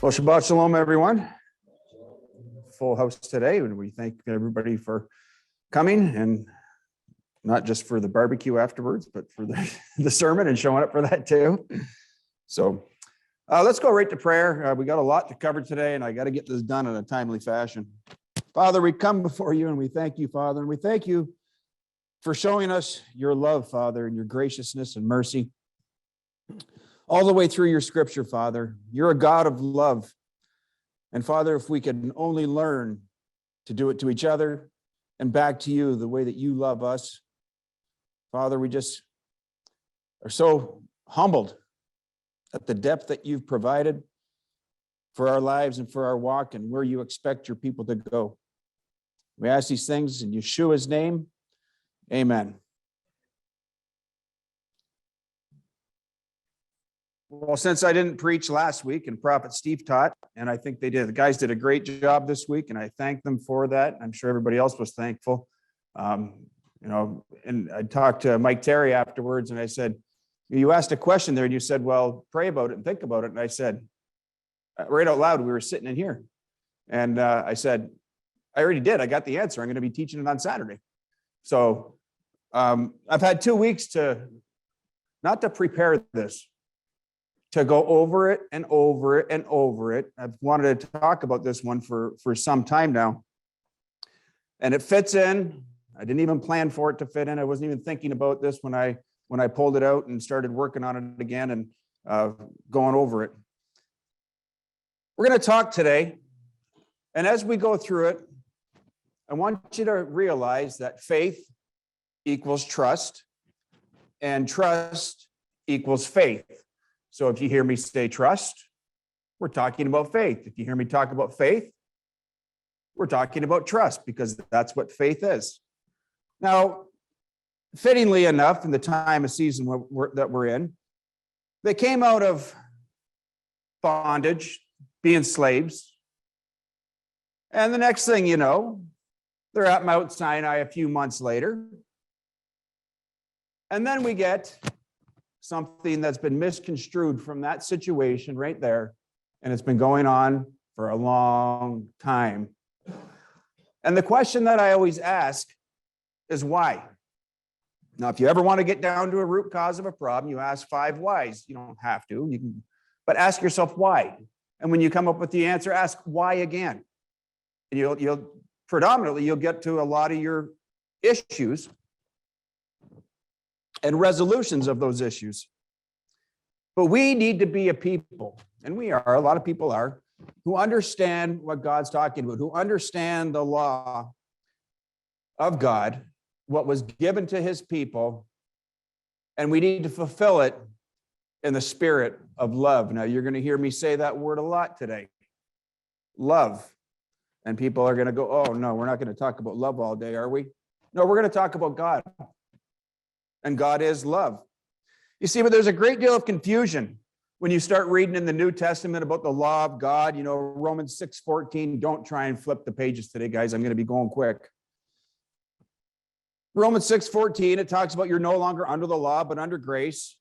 Well, Shabbat Shalom, everyone. Full house today, and we thank everybody for coming, and not just for the barbecue afterwards, but for the sermon and showing up for that too. So let's go right to prayer. We got a lot to cover today, and I got to get this done in a timely fashion. Father, we come before you, and we thank you, Father, and we thank you for showing us your love, Father, and your graciousness and mercy. All the way through your scripture, Father, you're a God of love. And Father, if we can only learn to do it to each other and back to you the way that you love us, Father, we just are so humbled at the depth that you've provided for our lives and for our walk and where you expect your people to go. We ask these things in Yeshua's name. Amen. Well, since I didn't preach last week and Prophet Steve taught, and I think the guys did a great job this week, and I thank them for that. I'm sure everybody else was thankful. And I talked to Mike Terry afterwards, and I said, you asked a question there, and you said, well, pray about it and think about it. And I said, right out loud, we were sitting in here. And I said, I already did. I got the answer. I'm going to be teaching it on Saturday. So I've had 2 weeks not to prepare this, to go over it and over it and over it. I've wanted to talk about this one for some time now. And it fits in. I didn't even plan for it to fit in. I wasn't even thinking about this when I pulled it out and started working on it again and going over it. We're going to talk today. And as we go through it, I want you to realize that faith equals trust, and trust equals faith. So if you hear me say trust, we're talking about faith. If you hear me talk about faith, we're talking about trust, because that's what faith is. Now, fittingly enough, in the time of season that we're in, they came out of bondage, being slaves. And the next thing you know, they're at Mount Sinai a few months later. And then we get something that's been misconstrued from that situation right there. And it's been going on for a long time. And the question that I always ask is why? Now, if you ever want to get down to a root cause of a problem, you ask 5 whys. You don't have to, but ask yourself why. And when you come up with the answer, ask why again. And you'll predominantly get to a lot of your issues and resolutions of those issues. But we need to be a people, and a lot of people are, who understand what God's talking about, who understand the law of God, what was given to his people, and we need to fulfill it in the spirit of love. Now, you're going to hear me say that word a lot today, love. And people are going to go, oh, no, we're not going to talk about love all day, are we? No, we're going to talk about God. And God is love. You see, but there's a great deal of confusion when you start reading in the New Testament about the law of God. Romans 6:14. Don't try and flip the pages today, guys. I'm going to be going quick. Romans 6:14, it talks about you're no longer under the law, but under grace.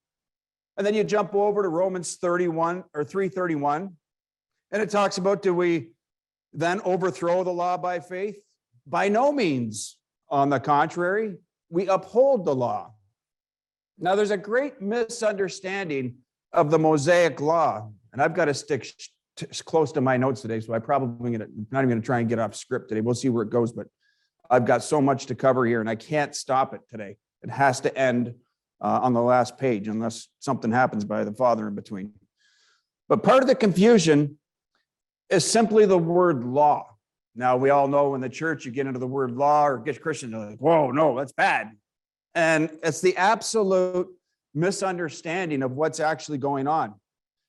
And then you jump over to Romans 31 or 3:31, and it talks about, do we then overthrow the law by faith? By no means. On the contrary, we uphold the law. Now, there's a great misunderstanding of the Mosaic law, and I've got to stick close to my notes today, so I'm probably not even going to try and get off script today. We'll see where it goes, but I've got so much to cover here, and I can't stop it today. It has to end on the last page unless something happens by the Father in between. But part of the confusion is simply the word law. Now, we all know in the church, you get into the word law or get Christian, they're like, whoa, no, that's bad. And it's the absolute misunderstanding of what's actually going on.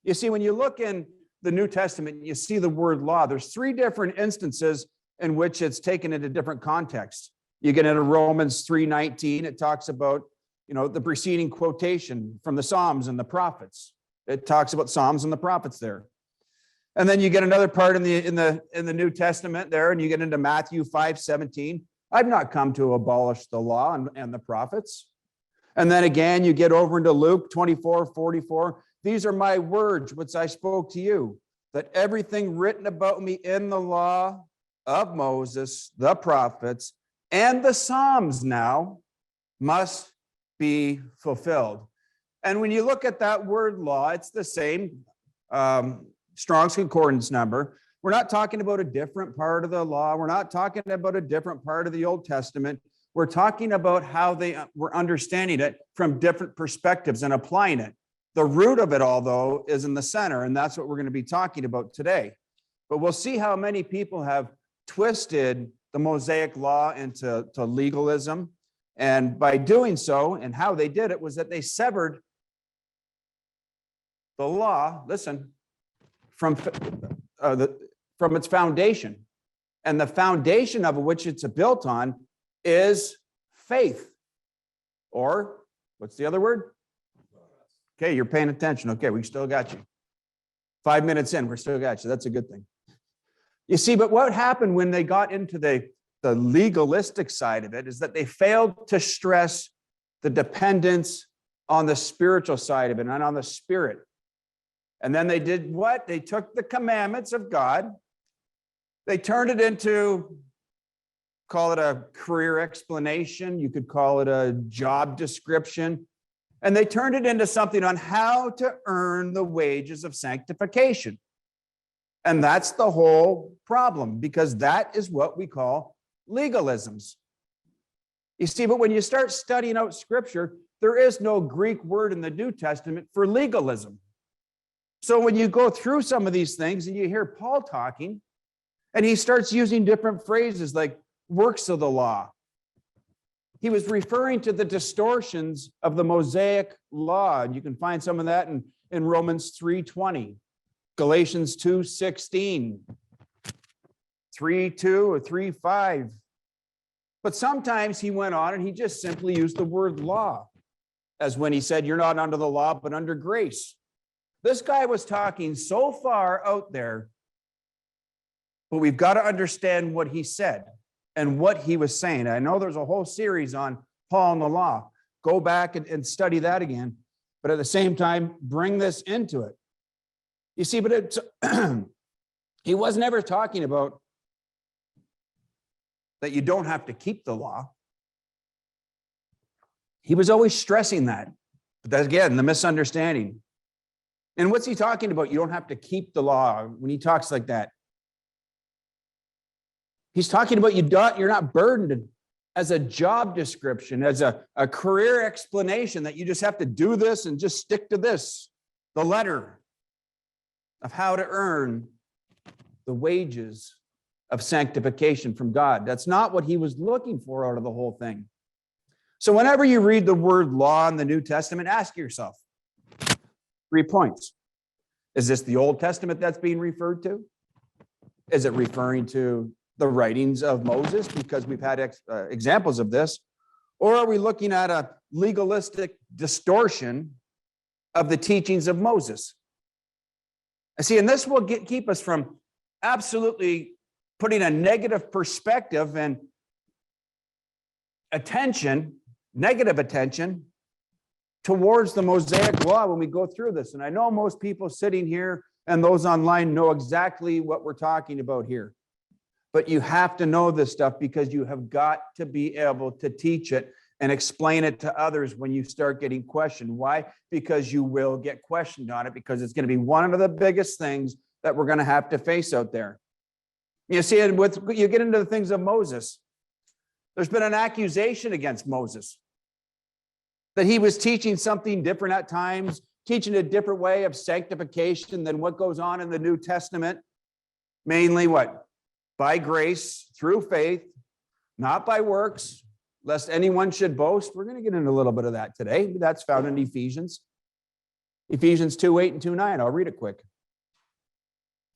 You see, when you look in the New Testament, you see the word law. There's 3 different instances in which it's taken into different contexts. You get into Romans 3:19, it talks about, the preceding quotation from the Psalms and the prophets. It talks about Psalms and the prophets there. And then you get another part in the New Testament there, and you get into Matthew 5:17. I've not come to abolish the law and the prophets. And then again, you get over into Luke 24:44. These are my words which I spoke to you. that everything written about me in the law of Moses, the prophets, and the Psalms now must be fulfilled. And when you look at that word law, it's the same Strong's Concordance number. We're not talking about a different part of the law. We're not talking about a different part of the Old Testament. We're talking about how they were understanding it from different perspectives and applying it. The root of it all, though, is in the center, and that's what we're going to be talking about today. But we'll see how many people have twisted the Mosaic law into legalism. And by doing so, and how they did it, was that they severed the law, listen, from its foundation. And the foundation of which it's built on is faith. Or, what's the other word? Okay, you're paying attention. Okay, we still got you. 5 minutes in, we're still got you. That's a good thing. You see, but what happened when they got into the legalistic side of it is that they failed to stress the dependence on the spiritual side of it and on the Spirit. And then they did what? They took the commandments of God, they turned it into, call it a career explanation, you could call it a job description, and they turned it into something on how to earn the wages of sanctification. And that's the whole problem, because that is what we call legalisms. You see, but when you start studying out Scripture, there is no Greek word in the New Testament for legalism. So when you go through some of these things and you hear Paul talking, and he starts using different phrases like works of the law, he was referring to the distortions of the Mosaic law. And you can find some of that in Romans 3:20, Galatians 2:16, 3:2 or 3:5. But sometimes he went on and he just simply used the word law, as when he said, you're not under the law, but under grace. This guy was talking so far out there, but we've got to understand what he said and what he was saying. I know there's a whole series on Paul and the law. Go back and study that again, but at the same time, bring this into it. You see, but it's, he was never talking about that you don't have to keep the law. He was always stressing that. But that's, again, the misunderstanding. And what's he talking about? You don't have to keep the law when he talks like that. He's talking about you're not burdened as a job description, as a career explanation that you just have to do this and just stick to this, the letter of how to earn the wages of sanctification from God. That's not what he was looking for out of the whole thing. So whenever you read the word law in the New Testament, ask yourself 3 points. Is this the Old Testament that's being referred to? Is it referring to the writings of Moses? Because we've had examples of this. Or are we looking at a legalistic distortion of the teachings of Moses? I see, and this will keep us from absolutely putting a negative perspective and attention, negative attention, towards the Mosaic law when we go through this. And I know most people sitting here and those online know exactly what we're talking about here. But you have to know this stuff because you have got to be able to teach it and explain it to others when you start getting questioned. Why? Because you will get questioned on it, because it's going to be one of the biggest things that we're going to have to face out there. You see, and you get into the things of Moses. There's been an accusation against Moses that he was teaching something different at times, teaching a different way of sanctification than what goes on in the New Testament. Mainly what? By grace, through faith, not by works, lest anyone should boast. We're going to get into a little bit of that today. That's found in Ephesians. Ephesians 2:8 and 2:9. I'll read it quick.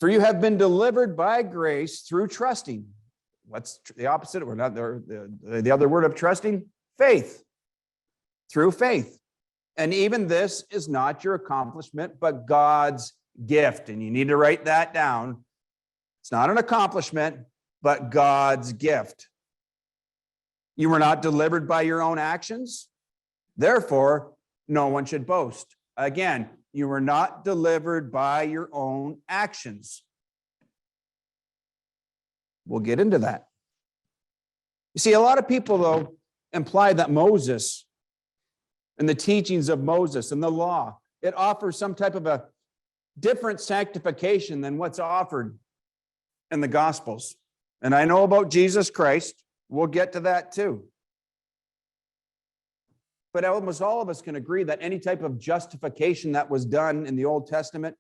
For you have been delivered by grace through trusting. What's the opposite? We're not the other word of trusting? Faith. Through faith. And even this is not your accomplishment, but God's gift. And you need to write that down. It's not an accomplishment, but God's gift. You were not delivered by your own actions. Therefore, no one should boast. Again, You were not delivered by your own actions. We'll get into that. You see, a lot of people, though, imply that Moses and the teachings of Moses and the law, it offers some type of a different sanctification than what's offered in the Gospels. And I know about Jesus Christ. We'll get to that too. But almost all of us can agree that any type of justification that was done in the Old Testament,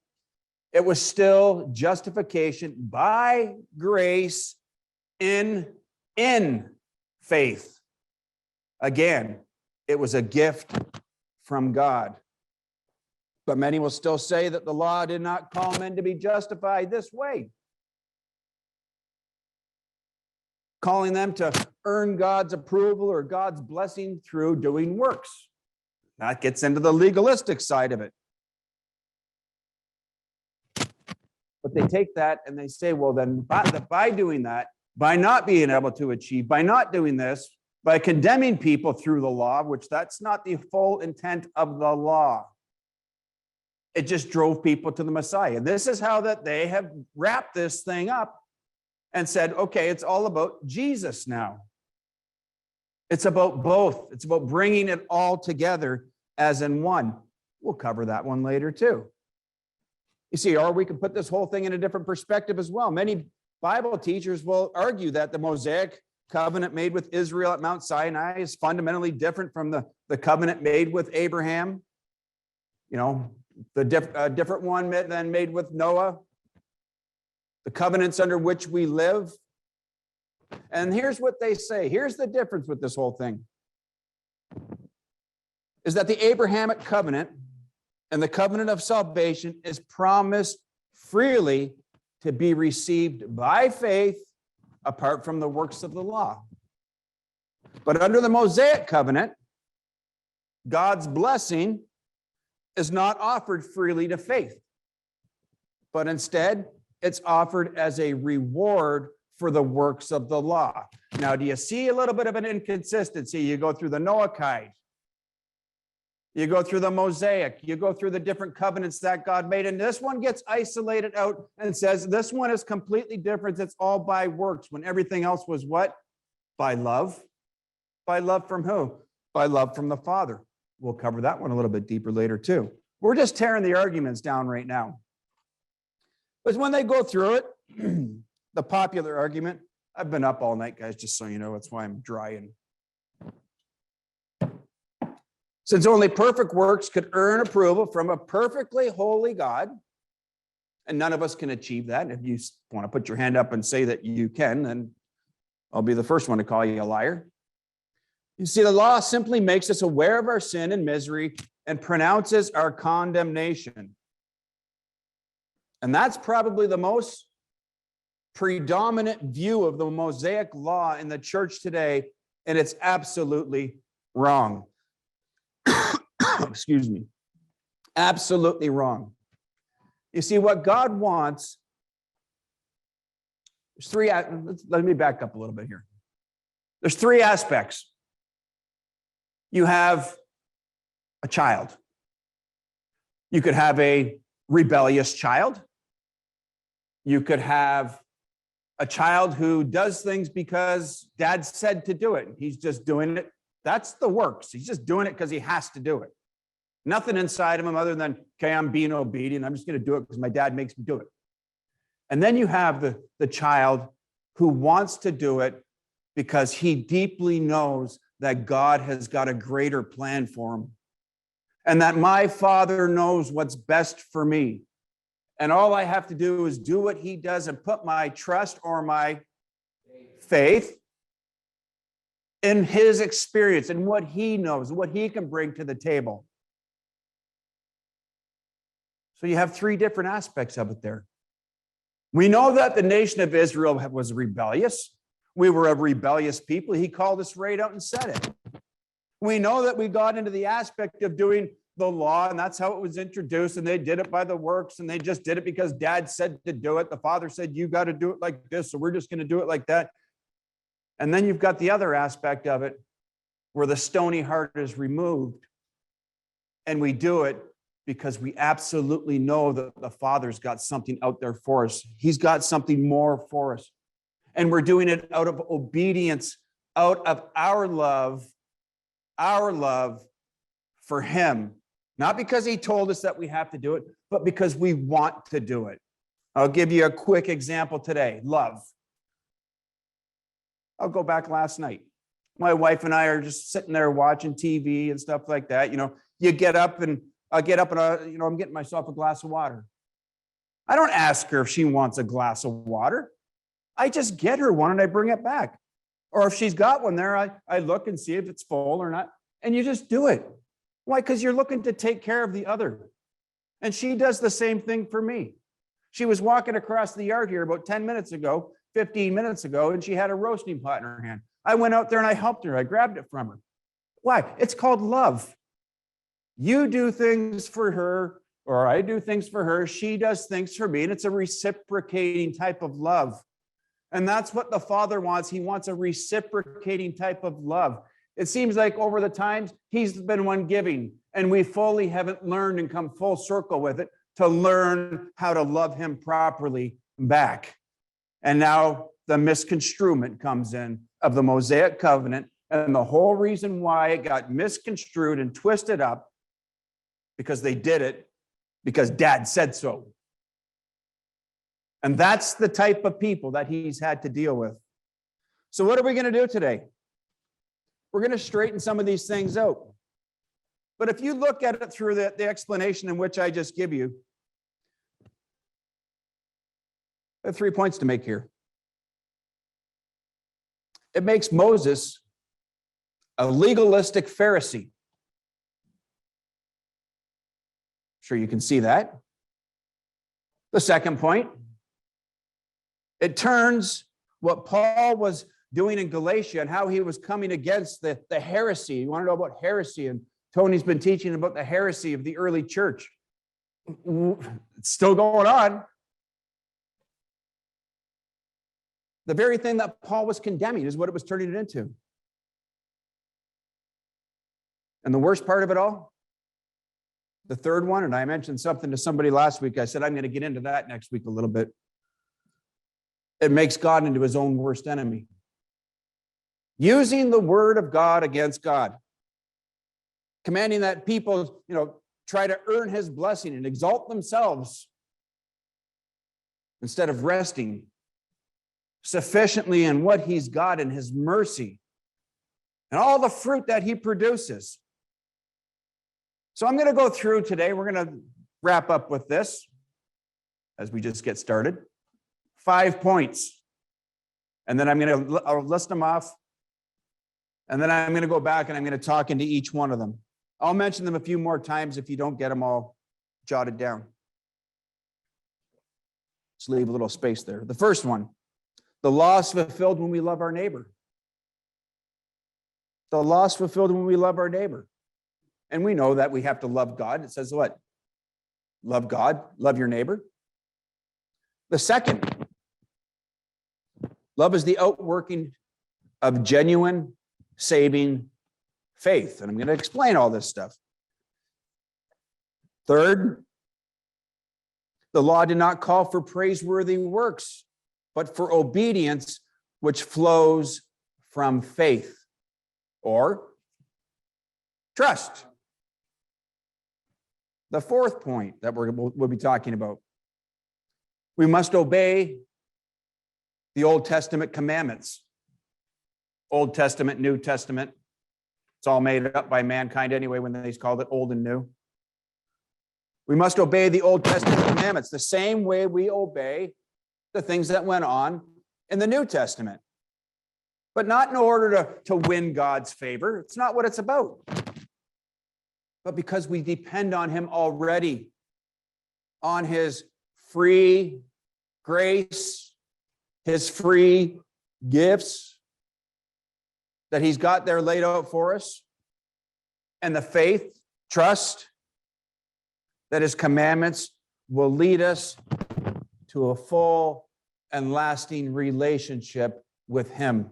it was still justification by grace in faith. Again, it was a gift from God. But many will still say that the law did not call men to be justified this way, calling them to earn God's approval or God's blessing through doing works. That gets into the legalistic side of it. But they take that and they say, well, then by doing that, by not being able to achieve, by not doing this, by condemning people through the law, which that's not the full intent of the law. It just drove people to the Messiah. This is how that they have wrapped this thing up and said, okay, it's all about Jesus now. It's about both. It's about bringing it all together as in one. We'll cover that one later too. You see, or we can put this whole thing in a different perspective as well. Many Bible teachers will argue that the Mosaic covenant made with Israel at Mount Sinai is fundamentally different from the covenant made with Abraham. You know, the different one than made with Noah. The covenants under which we live. And here's what they say. Here's the difference with this whole thing. Is that the Abrahamic covenant and the covenant of salvation is promised freely to be received by faith apart from the works of the law. But under the Mosaic covenant, God's blessing is not offered freely to faith, but instead it's offered as a reward for the works of the law. Now, do you see a little bit of an inconsistency? You go through the Noahide, you go through the Mosaic, you go through the different covenants that God made, and this one gets isolated out and says this one is completely different. It's all by works, when everything else was what? By love. By love from who? By love from the Father. We'll cover that one a little bit deeper later too. We're just tearing the arguments down right now. But when they go through it, the popular argument, I've been up all night, guys, just so you know, that's why I'm drying. Since only perfect works could earn approval from a perfectly holy God, and none of us can achieve that. If you want to put your hand up and say that you can, then I'll be the first one to call you a liar. You see, the law simply makes us aware of our sin and misery and pronounces our condemnation. And that's probably the most predominant view of the Mosaic law in the church today, and it's absolutely wrong. Excuse me. Absolutely wrong. You see, what God wants, there's three, let me back up a little bit here. There's three aspects. You have a child. You could have a rebellious child. You could have a child who does things because dad said to do it. He's just doing it. That's the works. He's just doing it because he has to do it. Nothing inside of him other than, okay, I'm being obedient. I'm just going to do it because my dad makes me do it. And then you have the child who wants to do it because he deeply knows that God has got a greater plan for him. And that my Father knows what's best for me. And all I have to do is do what he does and put my trust or my faith in his experience and what he knows, what he can bring to the table. So you have three different aspects of it there. We know that the nation of Israel was rebellious. We were a rebellious people. He called us right out and said it. We know that we got into the aspect of doing the law, and that's how it was introduced, and they did it by the works, and they just did it because dad said to do it. The father said, you got to do it like this, so we're just going to do it like that. And then you've got the other aspect of it where the stony heart is removed, and we do it because we absolutely know that the Father's got something out there for us. He's got something more for us. And we're doing it out of obedience, out of our love for him. Not because he told us that we have to do it, but because we want to do it. I'll give you a quick example today. Love. I'll go back last night. My wife and I are just sitting there watching TV and stuff like that. You know, you get up and I get up and I'm getting myself a glass of water. I don't ask her if she wants a glass of water. I just get her one and I bring it back. Or if she's got one there, I look and see if it's full or not. And you just do it. Why? Because you're looking to take care of the other. And she does the same thing for me. She was walking across the yard here about 10 minutes ago, 15 minutes ago, and she had a roasting pot in her hand. I went out there and I helped her. I grabbed it from her. Why? It's called love. You do things for her, or I do things for her. She does things for me, and it's a reciprocating type of love. And that's what the Father wants. He wants a reciprocating type of love. It seems like over the times, he's been one giving, and we fully haven't learned and come full circle with it to learn how to love him properly back. And now the misconstruement comes in of the Mosaic covenant, and the whole reason why it got misconstrued and twisted up, because they did it because Dad said so. And that's the type of people that he's had to deal with. So what are we going to do today? We're going to straighten some of these things out. But if you look at it through the explanation in which I just give you, I have 3 points to make here. It makes Moses a legalistic Pharisee. Sure, you can see that. The second point, it turns what Paul was doing in Galatia and how he was coming against the heresy. You want to know about heresy? And Tony's been teaching about the heresy of the early church. It's still going on. The very thing that Paul was condemning is what it was turning it into. And the worst part of it all, the third one, and I mentioned something to somebody last week. I said, I'm going to get into that next week a little bit. It makes God into his own worst enemy. Using the word of God against God. Commanding that people, try to earn his blessing and exalt themselves instead of resting sufficiently in what he's got in his mercy and all the fruit that he produces. So I'm going to go through today. We're going to wrap up with this as we just get started. 5 points. And then I'll list them off. And then I'm going to go back and I'm going to talk into each one of them. I'll mention them a few more times if you don't get them all jotted down. Just leave a little space there. The first one, the law is fulfilled when we love our neighbor. The law is fulfilled when we love our neighbor. And we know that we have to love God. It says what? Love God, love your neighbor. The second, love is the outworking of genuine, saving faith. And I'm going to explain all this stuff. Third, the law did not call for praiseworthy works, but for obedience, which flows from faith or trust. The fourth point that we'll be talking about, we must obey the Old Testament commandments. Old Testament, New Testament. It's all made up by mankind anyway when they called it old and new. We must obey the Old Testament commandments the same way we obey the things that went on in the New Testament. But not in order to win God's favor. It's not what it's about. But because we depend on him already, on his free grace, his free gifts that he's got there laid out for us, and the faith, trust that his commandments will lead us to a full and lasting relationship with him.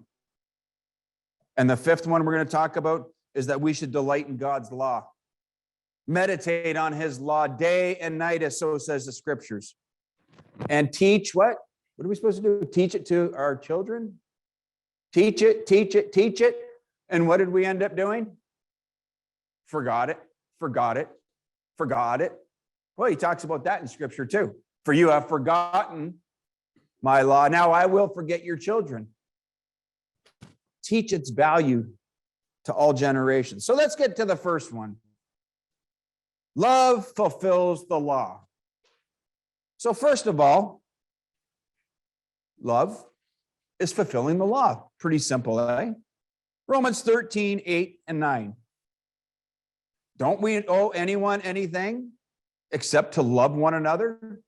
And the fifth one we're going to talk about is that we should delight in God's law. Meditate on his law day and night, as so says the scriptures. And teach what? What are we supposed to do? Teach it to our children? Teach it, teach it, teach it. And what did we end up doing? Forgot it, forgot it, forgot it. Well, he talks about that in scripture too. For you have forgotten my law. Now I will forget your children. Teach its value to all generations. So let's get to the first one. Love fulfills the law. So first of all, love is fulfilling the law. Pretty simple, eh? Romans 13, 8 and 9. Don't we owe anyone anything except to love one another?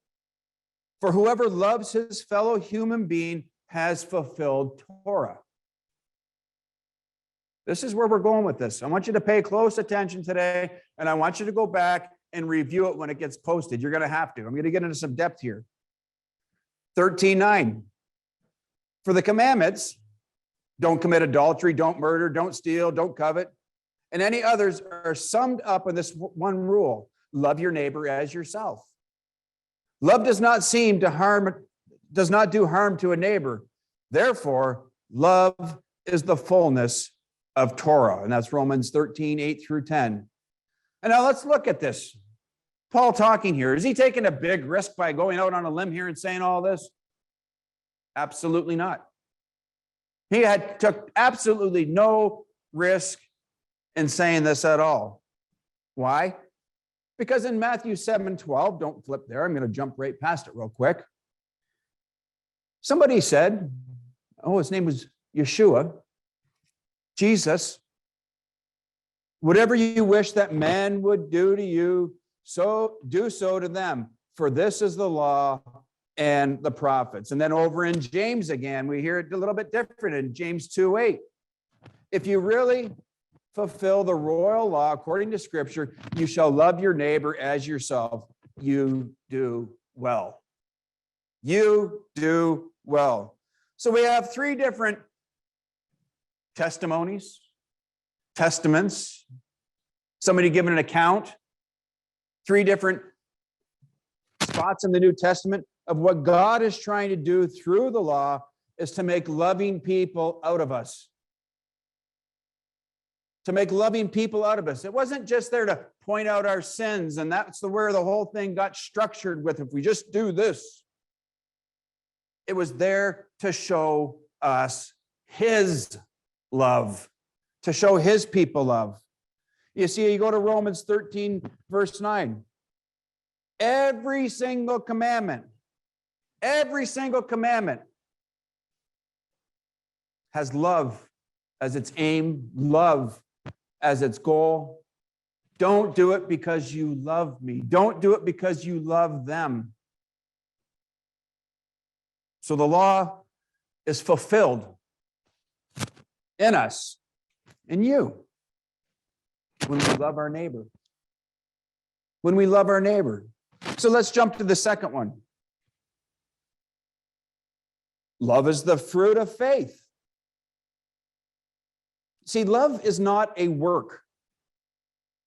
For whoever loves his fellow human being has fulfilled Torah. This is where we're going with this. I want you to pay close attention today, and I want you to go back and review it when it gets posted. You're going to have to. I'm going to get into some depth here. 13:9. For the commandments, don't commit adultery, don't murder, don't steal, don't covet, and any others are summed up in this one rule: love your neighbor as yourself. Love does not do harm to a neighbor. Therefore, love is the fullness of Torah. And that's Romans 13, 8 through 10. And now let's look at this. Paul talking here. Is he taking a big risk by going out on a limb here and saying all this? Absolutely not. He took absolutely no risk in saying this at all. Why? Because in Matthew 7:12, don't flip there. I'm going to jump right past it real quick. Somebody said, his name was Yeshua, Jesus, whatever you wish that man would do to you, so do so to them. For this is the law and the prophets. And then over in James again, we hear it a little bit different in James 2:8. If you really fulfill the royal law according to scripture, you shall love your neighbor as yourself. You do well. You do well. So we have three different testimonies, testaments, somebody giving an account, three different spots in the New Testament of what God is trying to do through the law is to make loving people out of us. To make loving people out of us. It wasn't just there to point out our sins, and that's where the whole thing got structured with, if we just do this. It was there to show us his love, to show his people love. You see, you go to Romans 13, verse 9. Every single commandment has love as its aim, love as its goal. Don't do it because you love me. Don't do it because you love them. So the law is fulfilled in us, in you, when we love our neighbor. When we love our neighbor. So let's jump to the second one. Love is the fruit of faith. See, love is not a work.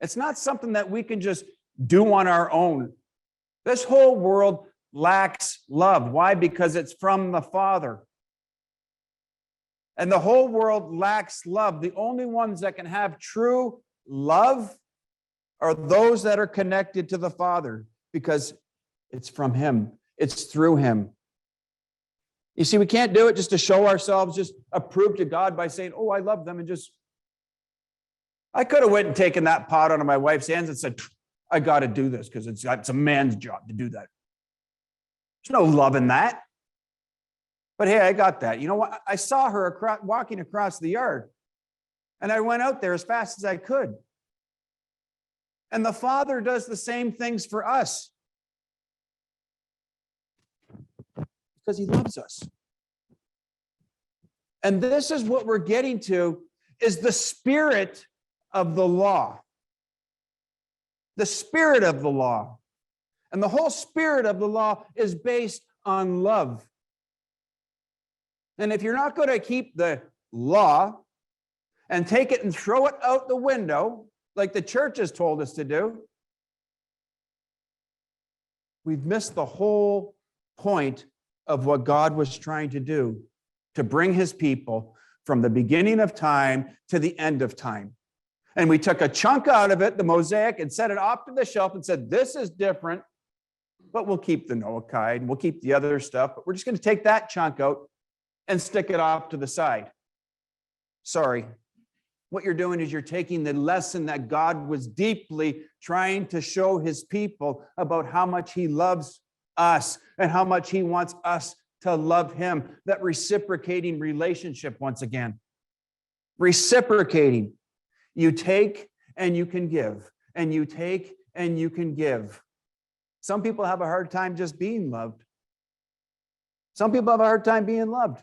It's not something that we can just do on our own. This whole world lacks love. Why? Because it's from the Father. And the whole world lacks love. The only ones that can have true love are those that are connected to the Father, because it's from him. It's through him. You see, we can't do it just to show ourselves, just approve to God by saying, oh, I love them, and just, I could have went and taken that pot out of my wife's hands and said, I got to do this because it's a man's job to do that. There's no love in that. But hey, I got that. You know what? I saw her walking across the yard, and I went out there as fast as I could. And the Father does the same things for us because he loves us. And this is what we're getting to, is the spirit of the law. The spirit of the law. And the whole spirit of the law is based on love. And if you're not going to keep the law and take it and throw it out the window, like the church has told us to do, we've missed the whole point of what God was trying to do, to bring his people from the beginning of time to the end of time. And we took a chunk out of it, the Mosaic, and set it off to the shelf and said, this is different, but we'll keep the Noahide, we'll keep the other stuff, but we're just going to take that chunk out and stick it off to the side. Sorry. What you're doing is you're taking the lesson that God was deeply trying to show his people about how much he loves us and how much he wants us to love him. That reciprocating relationship once again. Reciprocating. You take and you can give, and you take and you can give. Some people have a hard time just being loved. Some people have a hard time being loved.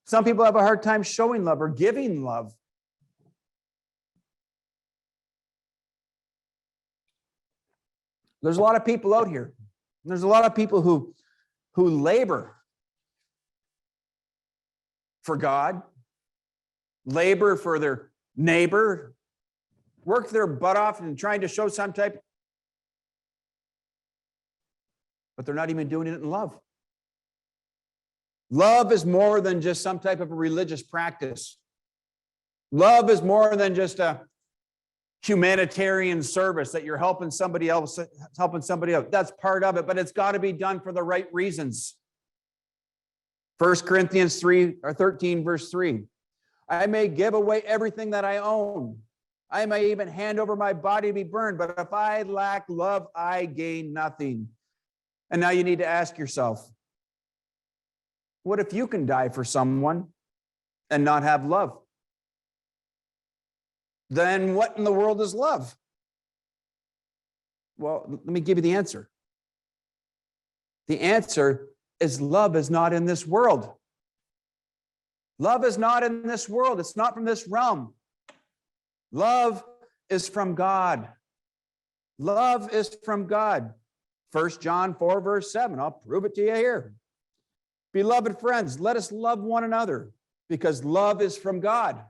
Some people have a hard time showing love or giving love. There's a lot of people out here. There's a lot of people who labor for God, labor for their neighbor, work their butt off and trying to show some type, but they're not even doing it in love. Love is more than just some type of a religious practice. Love is more than just a humanitarian service that you're helping somebody else, That's part of it, but it's got to be done for the right reasons. 1 Corinthians 13, verse 3. I may give away everything that I own. I may even hand over my body to be burned, but if I lack love, I gain nothing. And now you need to ask yourself, what if you can die for someone and not have love? Then what in the world is love? Well, let me give you the answer. The answer is love is not in this world. Love is not in this world. It's not from this realm. Love is from God. Love is from God. 1 John 4, verse 7. I'll prove it to you here. Beloved friends, let us love one another because love is from God.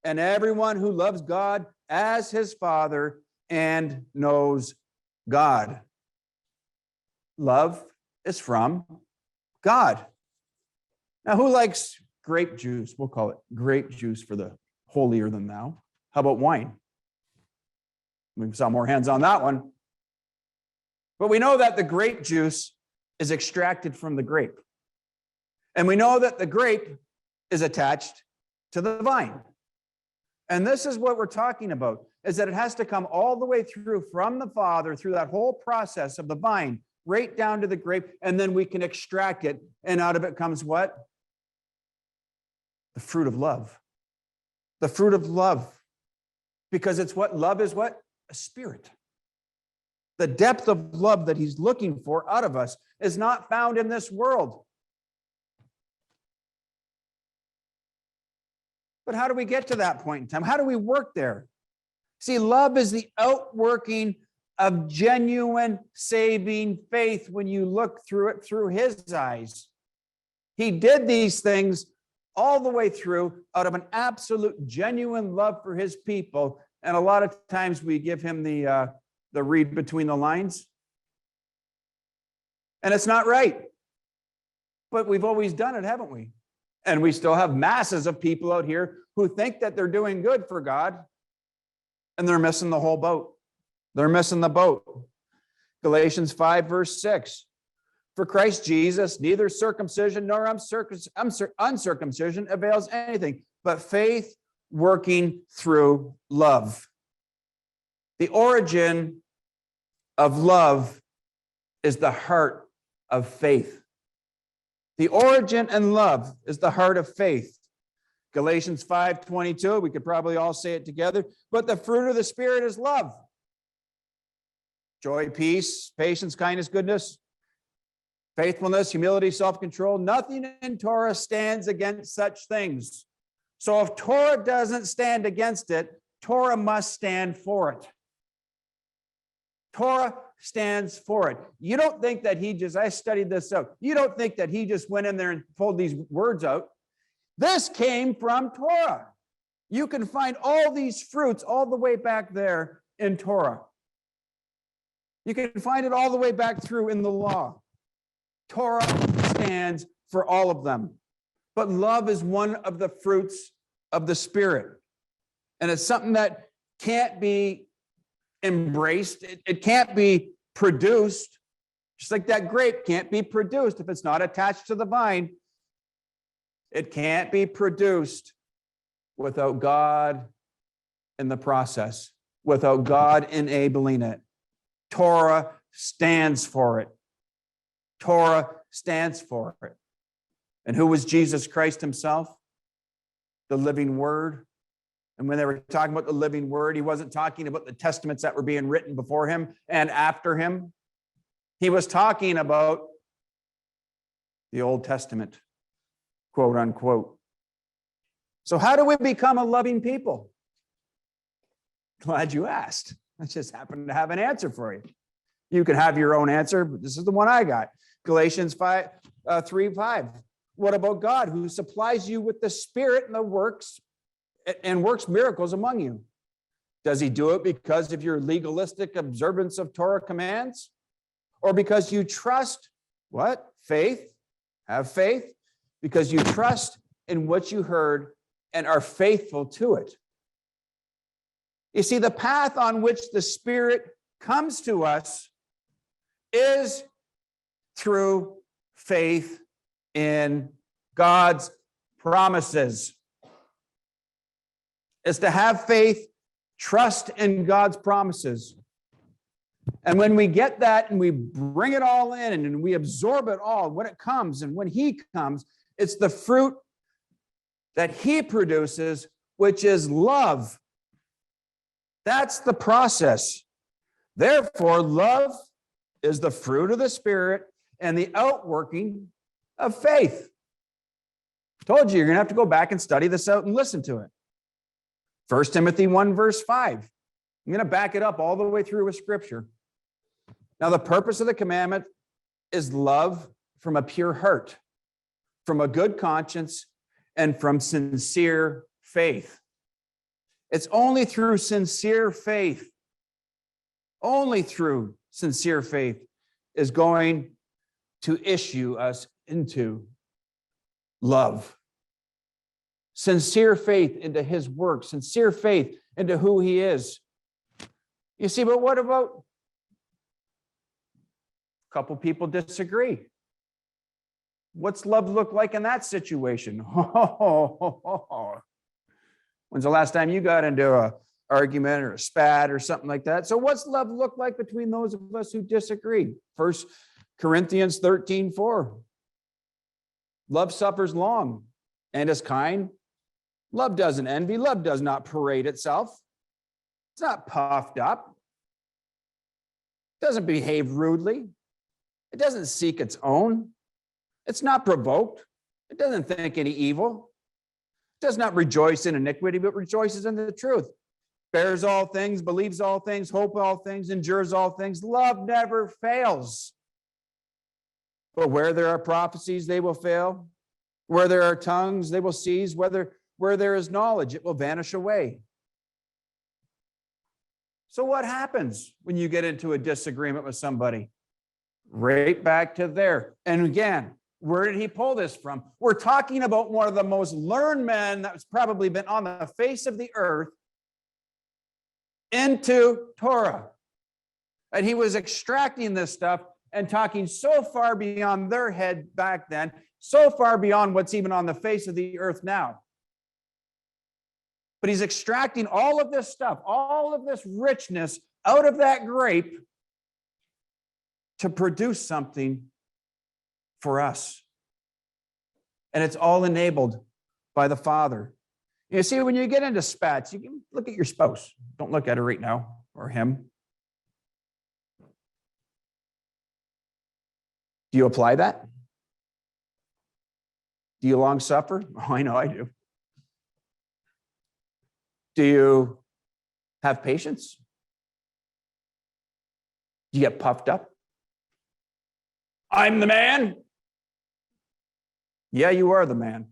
And everyone who loves God as his Father and knows God. Love is from God. Now, who likes grape juice? We'll call it grape juice for the holier than thou. How about wine? We saw more hands on that one. But we know that the grape juice is extracted from the grape. And we know that the grape is attached to the vine. And this is what we're talking about, is that it has to come all the way through from the Father, through that whole process of the vine, right down to the grape, and then we can extract it. And out of it comes what? The fruit of love. The fruit of love. Because it's what? Love is what? A spirit. The depth of love that he's looking for out of us is not found in this world. But how do we get to that point in time? How do we work there? See, love is the outworking of genuine saving faith when you look through it through his eyes. He did these things all the way through out of an absolute genuine love for his people. And a lot of times we give him the read between the lines. And it's not right. But we've always done it, haven't we? And we still have masses of people out here who think that they're doing good for God, and they're missing the whole boat. They're missing the boat. Galatians 5, verse 6. For Christ Jesus, neither circumcision nor uncircumcision avails anything, but faith working through love. The origin of love is the heart of faith. The origin and love is the heart of faith. Galatians 5:22, we could probably all say it together. But the fruit of the Spirit is love. Joy, peace, patience, kindness, goodness, faithfulness, humility, self-control. Nothing in Torah stands against such things. So if Torah doesn't stand against it, Torah must stand for it. Torah stands for it. You don't think that I studied this out. You don't think that he just went in there and pulled these words out. This came from Torah. You can find all these fruits all the way back there in Torah. You can find it all the way back through in the law. Torah stands for all of them. But love is one of the fruits of the Spirit. And it's something that can't be embraced. It can't be produced. Just like that grape can't be produced if it's not attached to the vine. It can't be produced without God in the process, without God enabling it. Torah stands for it. Torah stands for it. And who was Jesus Christ himself? The living word. And when they were talking about the living word, he wasn't talking about the testaments that were being written before him and after him. He was talking about the Old Testament, quote unquote. So how do we become a loving people? Glad you asked. I just happen to have an answer for you. You can have your own answer, but this is the one I got. Galatians 3:5. What about God, who supplies you with the Spirit and the works miracles among you? Does he do it because of your legalistic observance of Torah commands? Or because you trust what? Faith. Have faith. Because you trust in what you heard and are faithful to it. You see, the path on which the Spirit comes to us is through faith in God's promises. Is to have faith, trust in God's promises. And when we get that and we bring it all in and we absorb it all, when it comes and when he comes, it's the fruit that he produces, which is love. That's the process. Therefore, love is the fruit of the Spirit and the outworking of faith. I told you, you're going to have to go back and study this out and listen to it. 1 Timothy 1, verse 5. I'm going to back it up all the way through with Scripture. Now, the purpose of the commandment is love from a pure heart, from a good conscience, and from sincere faith. It's only through sincere faith, only through sincere faith is going to issue us into love. Sincere faith into his work, sincere faith into who he is. You see, but what about a couple people disagree? What's love look like in that situation? When's the last time you got into an argument or a spat or something like that? So what's love look like between those of us who disagree? 1 Corinthians 13:4. Love suffers long and is kind. Love doesn't envy. Love does not parade itself. It's not puffed up. It doesn't behave rudely. It doesn't seek its own. It's not provoked. It doesn't think any evil. It does not rejoice in iniquity, but rejoices in the truth. Bears all things, believes all things, hopes all things, endures all things. Love never fails. But where there are prophecies, they will fail. Where there are tongues, they will cease. Where there is knowledge, it will vanish away. So what happens when you get into a disagreement with somebody? Right back to there. And again, where did he pull this from? We're talking about one of the most learned men that's probably been on the face of the earth into Torah. And he was extracting this stuff and talking so far beyond their head back then, so far beyond what's even on the face of the earth now. But he's extracting all of this stuff, all of this richness out of that grape to produce something for us. And it's all enabled by the Father. You see, when you get into spats, you can look at your spouse. Don't look at her right now or him. Do you apply that? Do you long suffer? Oh, I know I do. Do you have patience? Do you get puffed up? I'm the man. Yeah, you are the man.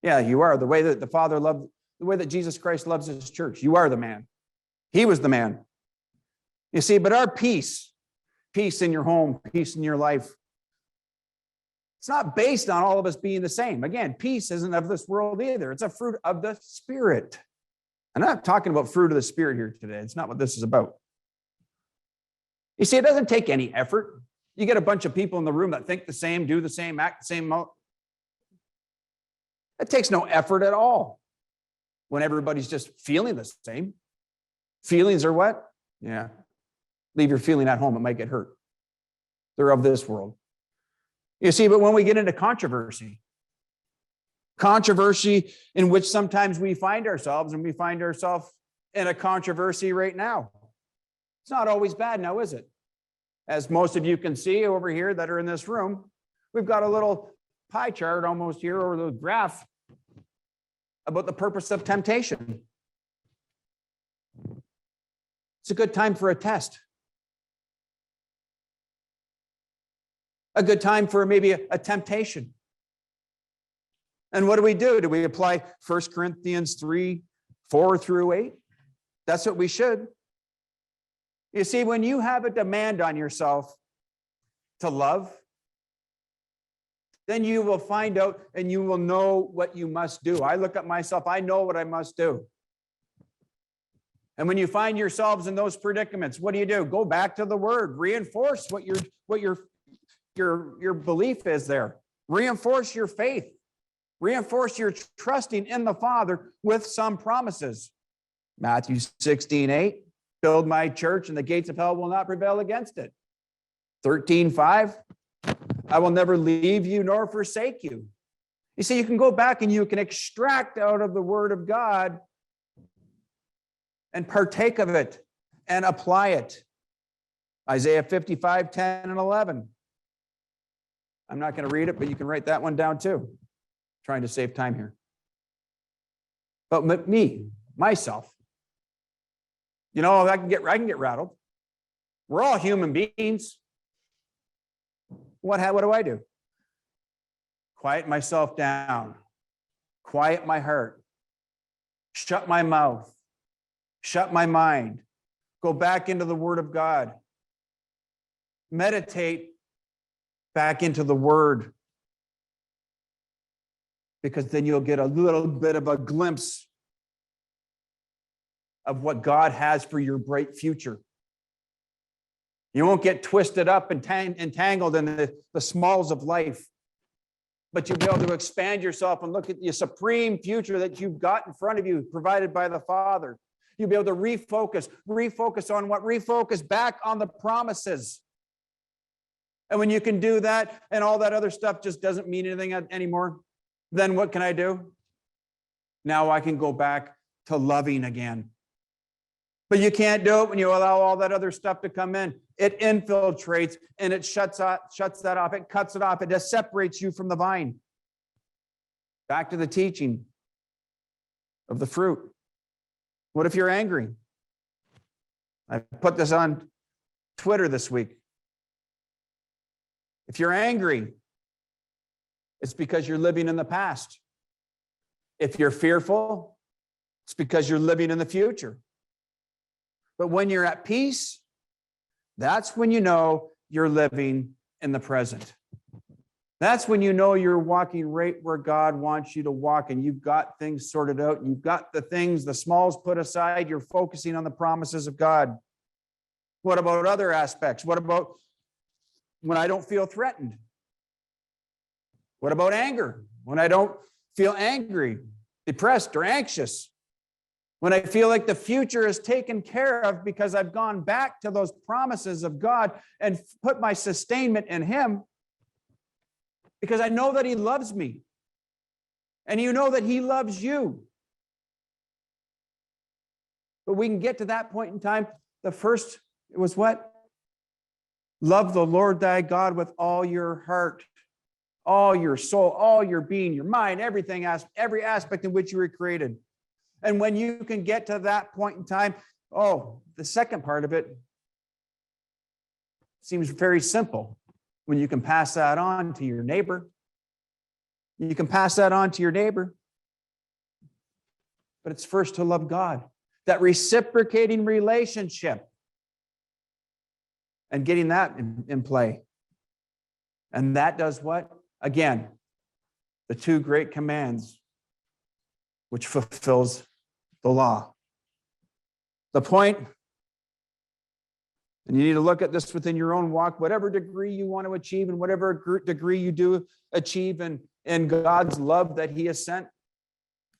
Yeah, you are. The way that the Father loved, the way that Jesus Christ loves his church, you are the man. He was the man. You see, but our peace in your home, peace in your life, it's not based on all of us being the same. Again, peace isn't of this world either. It's a fruit of the Spirit. I'm not talking about fruit of the Spirit here today. It's not what this is about. You see, it doesn't take any effort. You get a bunch of people in the room that think the same, do the same, act the same. It takes no effort at all when everybody's just feeling the same. Feelings are what? Yeah. Leave your feeling at home. It might get hurt. They're of this world. You see, but when we get into controversy in which sometimes we find ourselves, and we find ourselves in a controversy right now. It's not always bad now, is it? As most of you can see over here that are in this room, we've got a little pie chart almost here, or the graph about the purpose of temptation. It's a good time for a test. A good time for maybe a temptation. And what do? Do we apply 1 Corinthians 3, 4 through 8? That's what we should. You see, when you have a demand on yourself to love, then you will find out and you will know what you must do. I look at myself, I know what I must do. And when you find yourselves in those predicaments, what do? Go back to the Word, reinforce what your belief is there. Reinforce your faith. Reinforce your trusting in the Father with some promises. Matthew 16:8, build my church and the gates of hell will not prevail against it. 13:5, I will never leave you nor forsake you. You see, you can go back and you can extract out of the Word of God and partake of it and apply it. Isaiah 55:10 and 11. I'm not going to read it, but you can write that one down too. Trying to save time here. But myself, I can get rattled. We're all human beings. What do? Quiet myself down. Quiet my heart. Shut my mouth. Shut my mind. Go back into the Word of God. Meditate back into the Word. Because then you'll get a little bit of a glimpse of what God has for your bright future. You won't get twisted up and entangled in the smalls of life, but you'll be able to expand yourself and look at the supreme future that you've got in front of you, provided by the Father. You'll be able to refocus on what? Refocus back on the promises. And when you can do that and all that other stuff just doesn't mean anything anymore, then what can I do? Now I can go back to loving again. But you can't do it when you allow all that other stuff to come in. It infiltrates and it shuts that off. It cuts it off. It just separates you from the vine. Back to the teaching of the fruit. What if you're angry? I put this on Twitter this week. If you're angry, it's because you're living in the past. If you're fearful, it's because you're living in the future. But when you're at peace, that's when you know you're living in the present. That's when you know you're walking right where God wants you to walk, and you've got things sorted out. You've got the smalls put aside. You're focusing on the promises of God. What about other aspects? What about when I don't feel threatened? What about anger? When I don't feel angry, depressed, or anxious? When I feel like the future is taken care of because I've gone back to those promises of God and put my sustainment in Him, because I know that He loves me. And you know that He loves you. But we can get to that point in time. The first, it was what? Love the Lord thy God with all your heart, all your soul, all your being, your mind, everything, every aspect in which you were created. And when you can get to that point in time, the second part of it seems very simple. When you can pass that on to your neighbor. You can pass that on to your neighbor. But it's first to love God. That reciprocating relationship. and getting that in play. And that does what? Again, the two great commands, which fulfills the law. The point, and you need to look at this within your own walk, whatever degree you want to achieve and whatever degree you do achieve in God's love that he has sent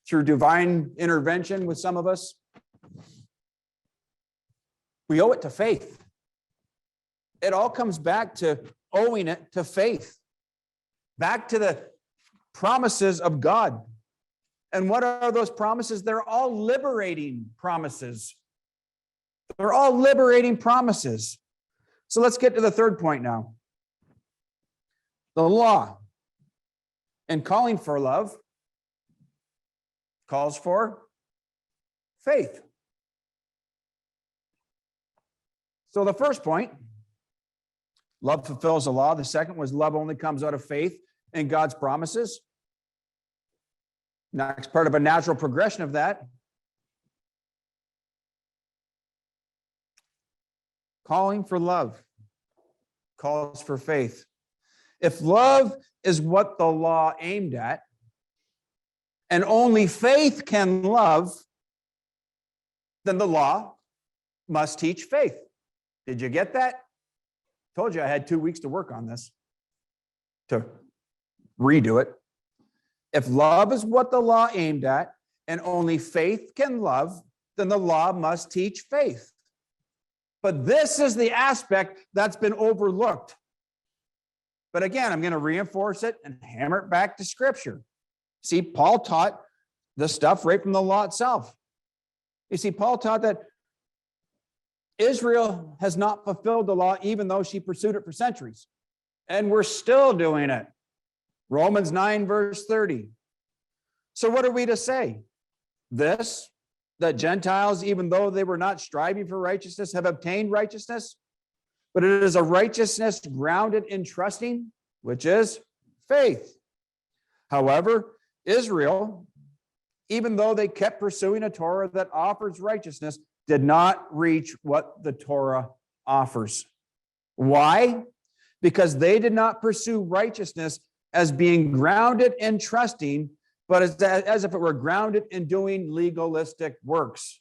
through divine intervention with some of us, we owe it to faith. It all comes back to owing it to faith, back to the promises of God. And what are those promises? They're all liberating promises. They're all liberating promises. So let's get to the third point now. The law and calling for love calls for faith. So the first point, love fulfills the law. The second was love only comes out of faith in God's promises. Next part of a natural progression of that, calling for love calls for faith. If love is what the law aimed at, and only faith can love, then the law must teach faith. Did you get that? Told you I had 2 weeks to work on this, to redo it. If love is what the law aimed at, and only faith can love, then the law must teach faith. But this is the aspect that's been overlooked. But again, I'm going to reinforce it and hammer it back to Scripture. See, Paul taught the stuff right from the law itself. You see, Paul taught that Israel has not fulfilled the law, even though she pursued it for centuries. And we're still doing it. Romans 9, verse 30. So what are we to say? This, that Gentiles, even though they were not striving for righteousness, have obtained righteousness, but it is a righteousness grounded in trusting, which is faith. However, Israel, even though they kept pursuing a Torah that offers righteousness, did not reach what the Torah offers. Why? Because they did not pursue righteousness as being grounded in trusting, but as if it were grounded in doing legalistic works.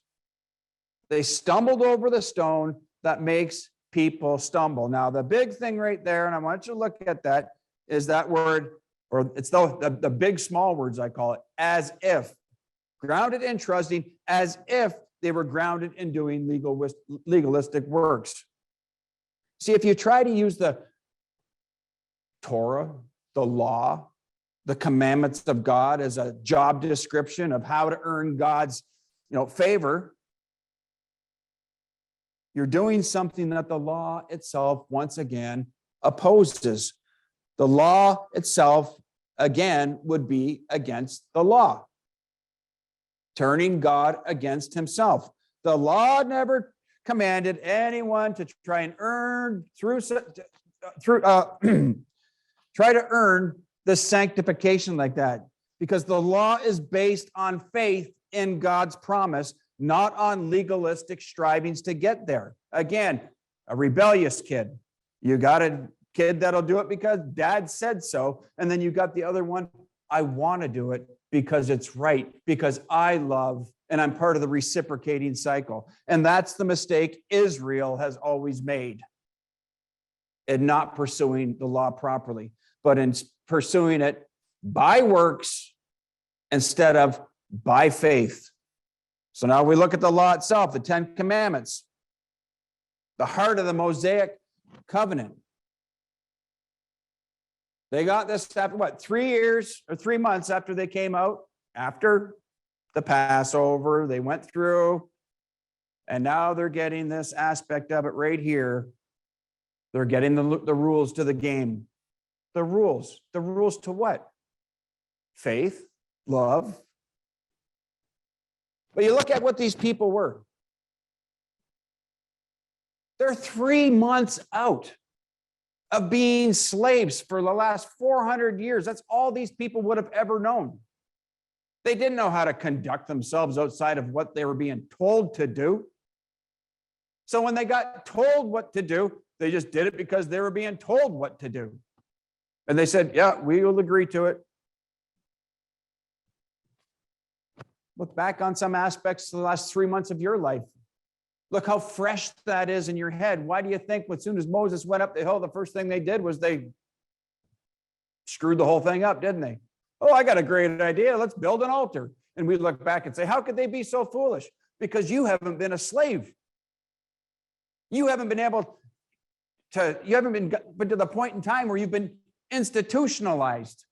They stumbled over the stone that makes people stumble. Now, the big thing right there, and I want you to look at that, is that word, or it's the big small words I call it, as if. Grounded in trusting, as if they were grounded in doing legalistic works. See, if you try to use the Torah, the law, the commandments of God as a job description of how to earn God's, favor, you're doing something that the law itself, once again, opposes. The law itself, again, would be against the law, turning God against himself. The law never commanded anyone to try and earn try to earn the sanctification like that, because the law is based on faith in God's promise, not on legalistic strivings to get there. Again, a rebellious kid. You got a kid that'll do it because dad said so. And then you got the other one, I want to do it because it's right, because I love, and I'm part of the reciprocating cycle. And that's the mistake Israel has always made in not pursuing the law properly, but in pursuing it by works instead of by faith. So now we look at the law itself, the 10 Commandments, the heart of the Mosaic covenant. They got this after 3 years or 3 months after they came out, after the Passover, they went through, and now they're getting this aspect of it right here. They're getting the rules to the game. The rules to what? Faith, love. But you look at what these people were. They're 3 months out of being slaves for the last 400 years. That's all these people would have ever known. They didn't know how to conduct themselves outside of what they were being told to do. So when they got told what to do, They just did it because they were being told what to do. And they said, yeah, we will agree to it. Look back on some aspects of the last 3 months of your life. Look how fresh that is in your head. Why do you think as soon as Moses went up the hill, the first thing they did was they screwed the whole thing up, didn't they? Oh, I got a great idea. Let's build an altar. And we look back and say, how could they be so foolish? Because you haven't been a slave. You haven't been able to, you haven't been to the point in time where you've been institutionalized,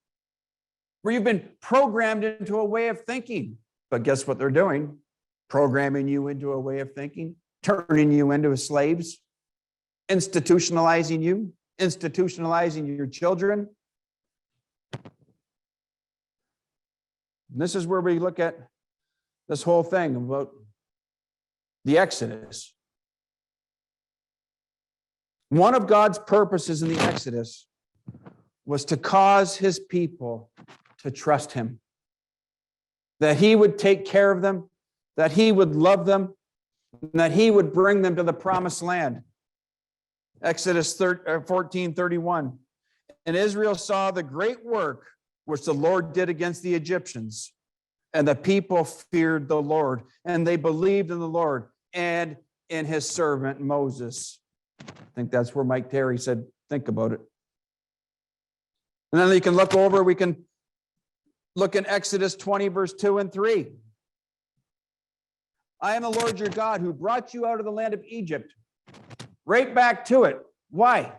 where you've been programmed into a way of thinking. But guess what they're doing? Programming you into a way of thinking, turning you into slaves, institutionalizing you, institutionalizing your children. And this is where we look at this whole thing about the Exodus. One of God's purposes in the Exodus was to cause his people to trust him, that he would take care of them, that he would love them, and that he would bring them to the promised land. Exodus 14:31. And Israel saw the great work which the Lord did against the Egyptians, and the people feared the Lord, and they believed in the Lord and in his servant Moses. I think that's where Mike Terry said, think about it. And then you can look over, we can look in Exodus 20, verse 2 and 3. I am the Lord your God who brought you out of the land of Egypt. Right back to it. Why?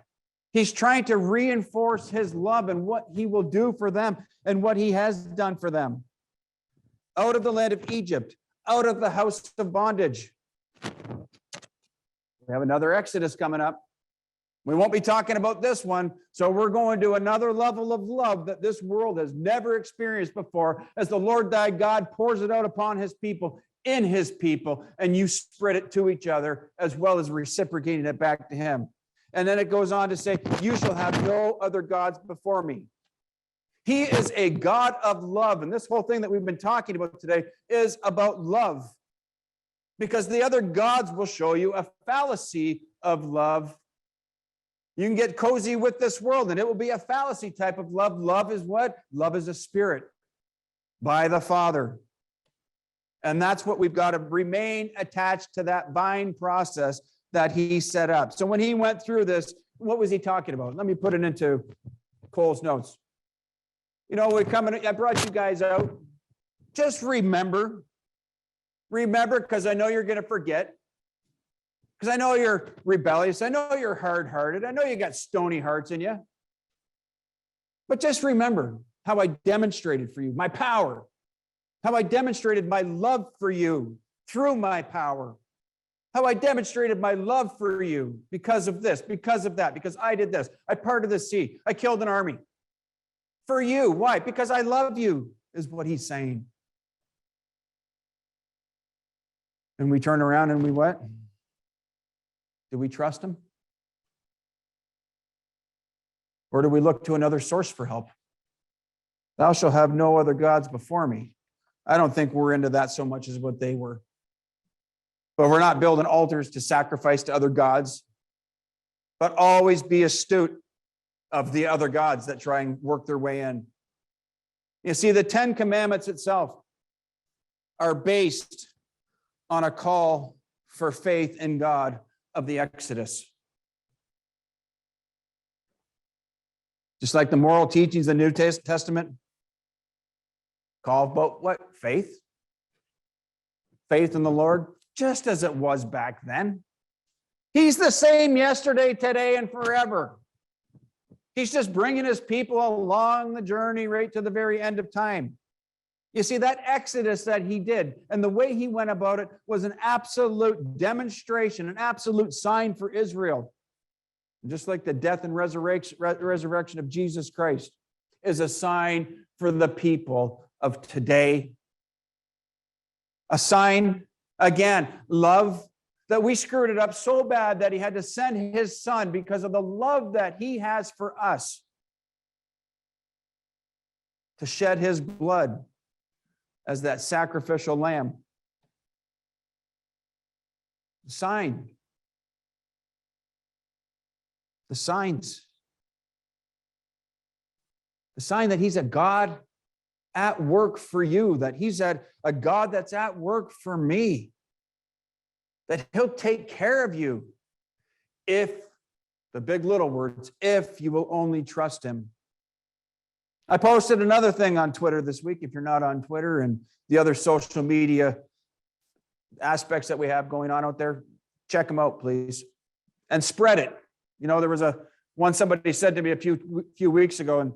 He's trying to reinforce his love and what he will do for them and what he has done for them. Out of the land of Egypt, out of the house of bondage. We have another Exodus coming up. We won't be talking about this one, so we're going to another level of love that this world has never experienced before as the Lord thy God pours it out upon his people, in his people, and you spread it to each other as well as reciprocating it back to him. And then it goes on to say, you shall have no other gods before me. He is a God of love, and this whole thing that we've been talking about today is about love, because the other gods will show you a fallacy of love. You can get cozy with this world, and it will be a fallacy type of love. Love is what? Love is a spirit by the Father. And that's what we've got to remain attached to, that vine process that he set up. So when he went through this, what was he talking about? Let me put it into Cole's notes. You know, I brought you guys out. Just remember, because I know you're going to forget. Because I know you're rebellious. I know you're hard-hearted. I know you got stony hearts in you. But just remember how I demonstrated for you my power, how I demonstrated my love for you through my power, how I demonstrated my love for you because of this, because of that, because I did this. I parted the sea. I killed an army for you. Why? Because I love you, is what he's saying. And we turn around and we what? Do we trust him? Or do we look to another source for help? Thou shalt have no other gods before me. I don't think we're into that so much as what they were. But we're not building altars to sacrifice to other gods, but always be astute of the other gods that try and work their way in. You see, the 10 Commandments itself are based on a call for faith in God of the Exodus. Just like the moral teachings of the New Testament call about what? Faith. Faith in the Lord, just as it was back then. He's the same yesterday, today, and forever. He's just bringing his people along the journey right to the very end of time. You see, that Exodus that he did and the way he went about it was an absolute demonstration, an absolute sign for Israel. Just like the death and resurrection of Jesus Christ is a sign for the people of today. A sign, again, love, that we screwed it up so bad that he had to send his son because of the love that he has for us to shed his blood as that sacrificial lamb. Sign. The signs. The sign that he's a God at work for you, that he's a God that's at work for me, that he'll take care of you if, the big little words, if you will only trust him. I posted another thing on Twitter this week. If you're not on Twitter and the other social media aspects that we have going on out there, check them out, please, and spread it. You know, there was one somebody said to me a few weeks ago, and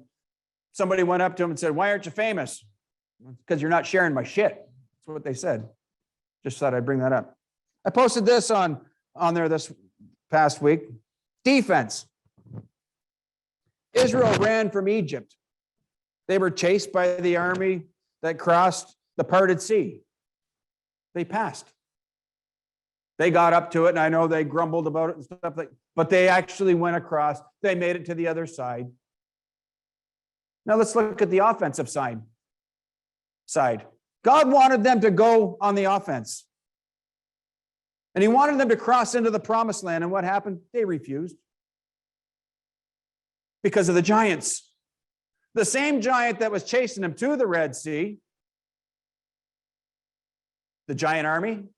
somebody went up to him and said, "Why aren't you famous?" Because you're not sharing my shit. That's what they said. Just thought I'd bring that up. I posted this on there this past week. Defense. Israel ran from Egypt. They were chased by the army that crossed the parted sea. They passed. They got up to it, and I know they grumbled about it and stuff but they actually went across. They made it to the other side. Now let's look at the offensive side. God wanted them to go on the offense. And he wanted them to cross into the promised land. And what happened? They refused. Because of the giants. The same giant that was chasing them to the Red Sea. The giant army.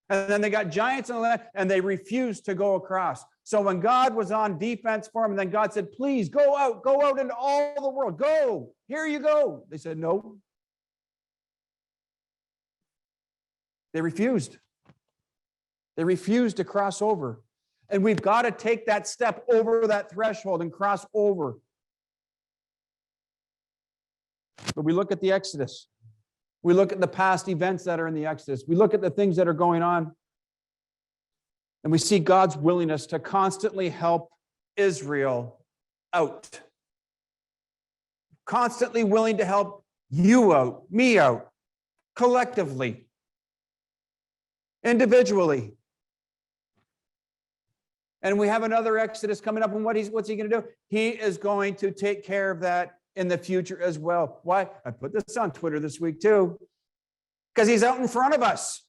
And then they got giants in the land, and they refused to go across. So when God was on defense for them, and then God said, "Please go out into all the world. Go, here you go." They said, "No." They refused. They refused to cross over. And we've got to take that step over that threshold and cross over. But we look at the Exodus. We look at the past events that are in the Exodus. We look at the things that are going on. And we see God's willingness to constantly help Israel out. Constantly willing to help you out, me out, collectively, individually. And we have another Exodus coming up, and what's he going to do? He is going to take care of that in the future as well. Why? I put this on Twitter this week too, because he's out in front of us.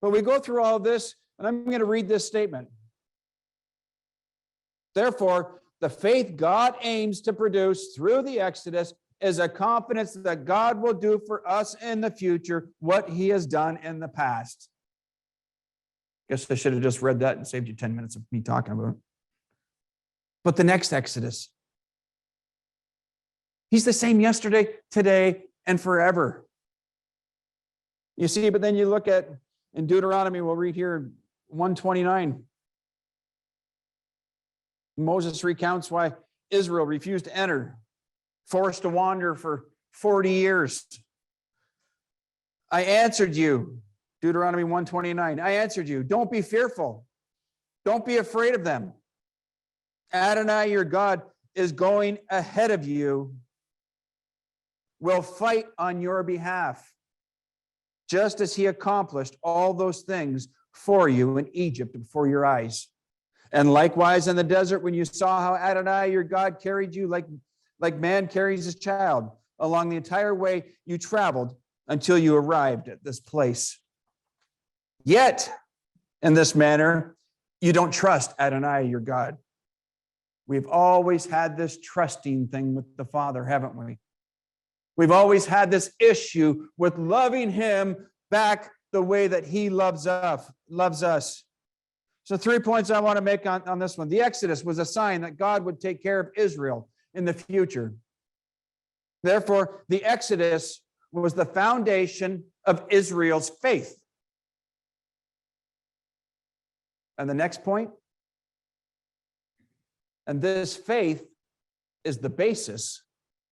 But we go through all of this, and I'm going to read this statement. Therefore, the faith God aims to produce through the Exodus is a confidence that God will do for us in the future what he has done in the past. Guess I should have just read that and saved you 10 minutes of me talking about it. But the next Exodus, he's the same yesterday, today, and forever. You see, but then you look at in Deuteronomy, we'll read here 129. Moses recounts why Israel refused to enter, forced to wander for 40 years. I answered you, Deuteronomy 129. I answered you, don't be fearful. Don't be afraid of them. Adonai, your God, is going ahead of you, will fight on your behalf, just as he accomplished all those things for you in Egypt before your eyes. And likewise in the desert, when you saw how Adonai, your God, carried you like man carries his child along the entire way you traveled until you arrived at this place. Yet, in this manner, you don't trust Adonai, your God. We've always had this trusting thing with the Father, haven't we? We've always had this issue with loving him back the way that he loves us. So 3 points I want to make on this one. The Exodus was a sign that God would take care of Israel in the future. Therefore, the Exodus was the foundation of Israel's faith. And the next point, and this faith is the basis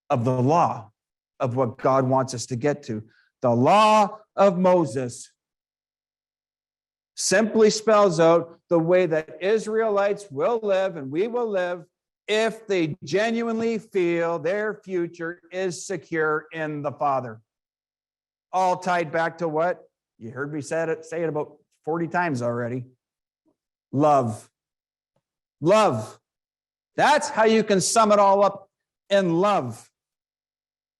of the law of what God wants us to get to. The law of Moses simply spells out the way that Israelites will live and we will live if they genuinely feel their future is secure in the Father. All tied back to what? You heard me say it about 40 times already. Love. Love. That's how you can sum it all up in love.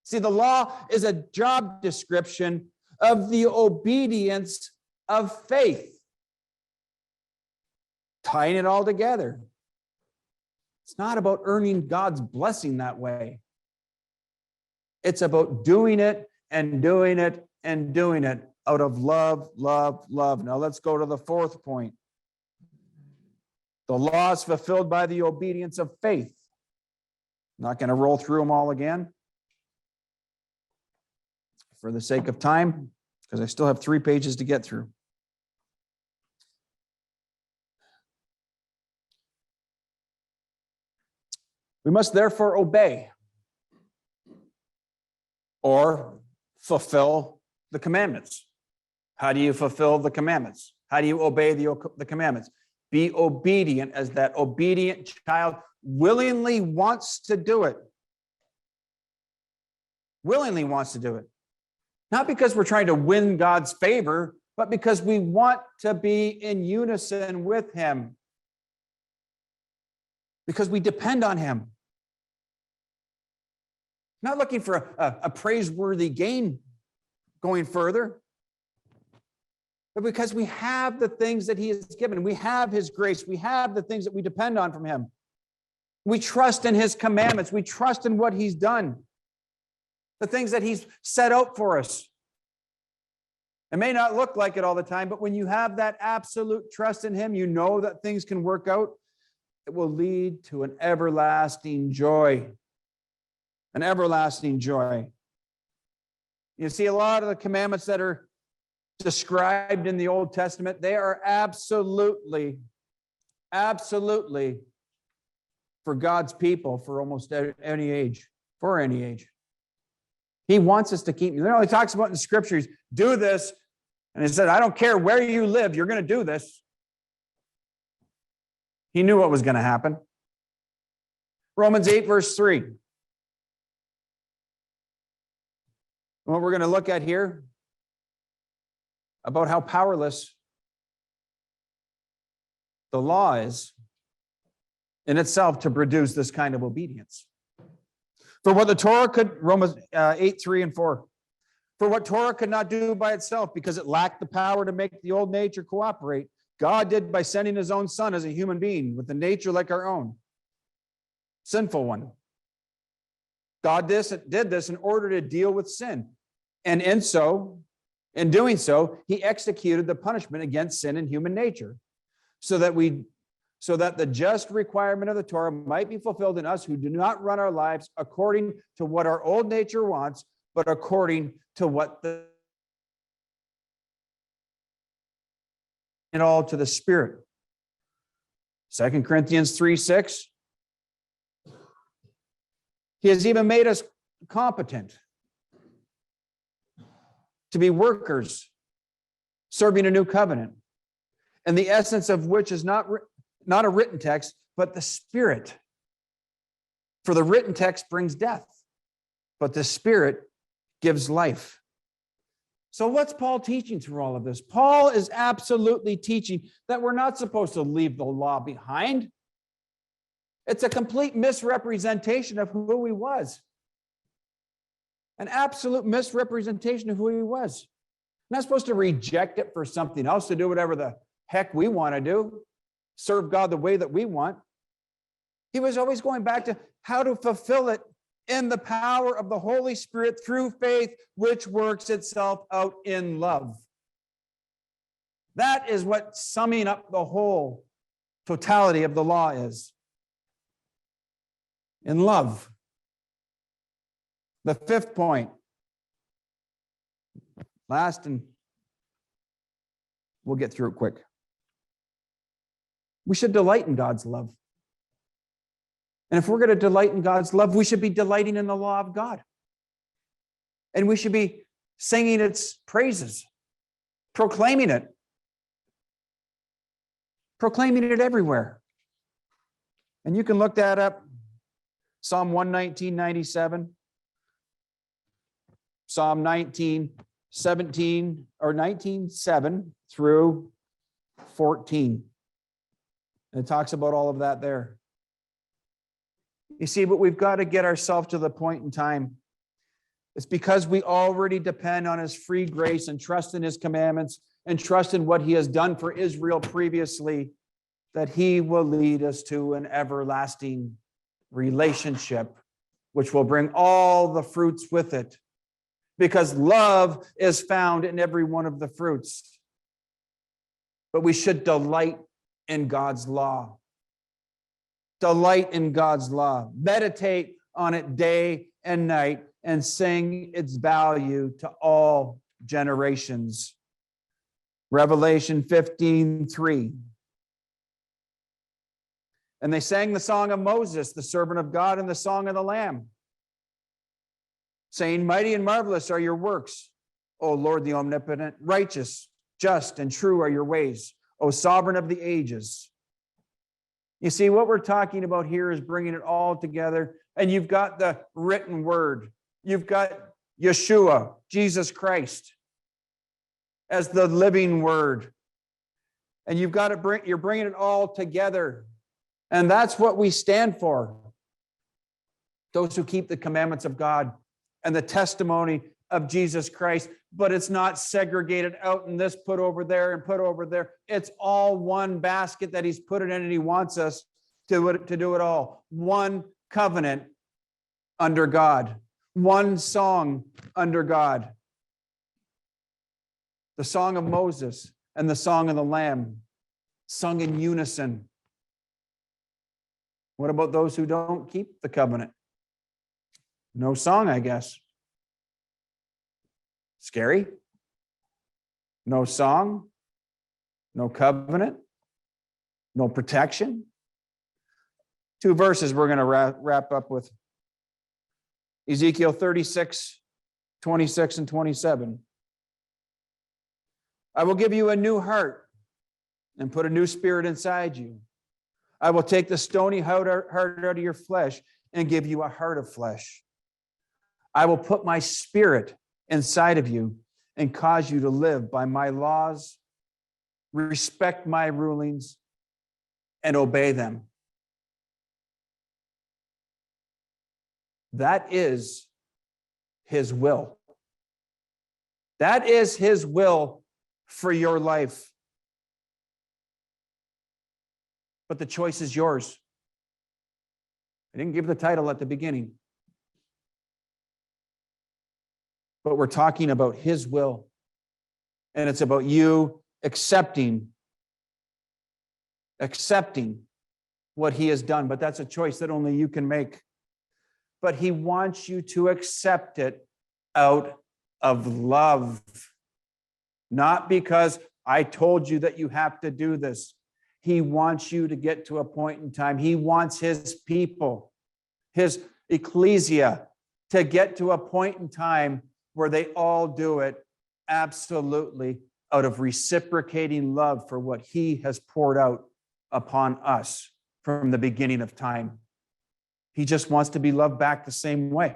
See, the law is a job description of the obedience of faith. tying it all together. It's not about earning God's blessing that way. It's about doing it and doing it and doing it out of love, love, love. Now let's go to the fourth point. The law is fulfilled by the obedience of faith. I'm not going to roll through them all again for the sake of time, because I still have 3 pages to get through. We must therefore obey or fulfill the commandments. How do you fulfill the commandments? How do you obey the commandments? Be obedient as that obedient child willingly wants to do it. Willingly wants to do it. Not because we're trying to win God's favor, but because we want to be in unison with him. Because we depend on him. Not looking for a praiseworthy gain going further, but because we have the things that he has given. We have his grace. We have the things that we depend on from him. We trust in his commandments. We trust in what he's done. The things that he's set out for us. It may not look like it all the time, but when you have that absolute trust in him, you know that things can work out. It will lead to an everlasting joy. An everlasting joy. You see, a lot of the commandments that are described in the Old Testament, they are absolutely for God's people for almost any age, for any age. He wants us to keep, he talks about in the scriptures, do this. And he said, I don't care where you live, you're going to do this. He knew what was going to happen. Romans 8, verse 3. What we're going to look at here about how powerless the law is in itself to produce this kind of obedience. For what the Torah could, Romans 8, 3 and 4. For what Torah could not do by itself because it lacked the power to make the old nature cooperate, God did by sending his own son as a human being with a nature like our own, sinful one. God did this in order to deal with sin. And in doing so, he executed the punishment against sin in human nature, so that the just requirement of the Torah might be fulfilled in us who do not run our lives according to what our old nature wants, but according to what and all to the Spirit. 2 Corinthians 3, 6. He has even made us competent to be workers, serving a new covenant, and the essence of which is not a written text, but the Spirit. For the written text brings death, but the Spirit gives life. So what's Paul teaching through all of this? Paul is absolutely teaching that we're not supposed to leave the law behind. It's a complete misrepresentation of who he was. An absolute misrepresentation of who he was. We're not supposed to reject it for something else, to do whatever the heck we want to do, serve God the way that we want. He was always going back to how to fulfill it in the power of the Holy Spirit through faith, which works itself out in love. That is what summing up the whole totality of the law is. In love. The fifth point, last, and we'll get through it quick. We should delight in God's love. And if we're going to delight in God's love, we should be delighting in the law of God. And we should be singing its praises, proclaiming it everywhere. And you can look that up. Psalm 119:97. Psalm 19:17 or 19:7 through 14. And it talks about all of that there. You see, but we've got to get ourselves to the point in time. It's because we already depend on his free grace and trust in his commandments and trust in what he has done for Israel previously, that he will lead us to an everlasting relationship, which will bring all the fruits with it, because love is found in every one of the fruits. But we should delight in God's law. Delight in God's law. Meditate on it day and night and sing its value to all generations. Revelation 15:3. And they sang the song of Moses, the servant of God, and the song of the Lamb, saying, mighty and marvelous are your works, O Lord the omnipotent. Righteous, just, and true are your ways, O sovereign of the ages. You see, what we're talking about here is bringing it all together. And you've got the written word. You've got Yeshua, Jesus Christ, as the living word. And you've got to you're bringing it all together. And that's what we stand for. Those who keep the commandments of God and the testimony of Jesus Christ. But it's not segregated out and this put over there and put over there. It's all one basket that he's put it in, and he wants us to do it all. One covenant under God. One song under God. The song of Moses and the song of the Lamb, sung in unison. What about those who don't keep the covenant? No song, I guess. Scary? No song? No covenant? No protection? 2 verses we're going to wrap up with. Ezekiel 36, 26 and 27. I will give you a new heart and put a new spirit inside you. I will take the stony heart out of your flesh and give you a heart of flesh. I will put my spirit inside of you and cause you to live by my laws, respect my rulings, and obey them. That is his will. That is his will for your life. But the choice is yours. I didn't give the title at the beginning. But we're talking about his will. And it's about you accepting what he has done. But that's a choice that only you can make. But he wants you to accept it out of love. Not because I told you that you have to do this. He wants you to get to a point in time. He wants his people, his ecclesia, to get to a point in time where they all do it absolutely out of reciprocating love for what he has poured out upon us from the beginning of time. He just wants to be loved back the same way.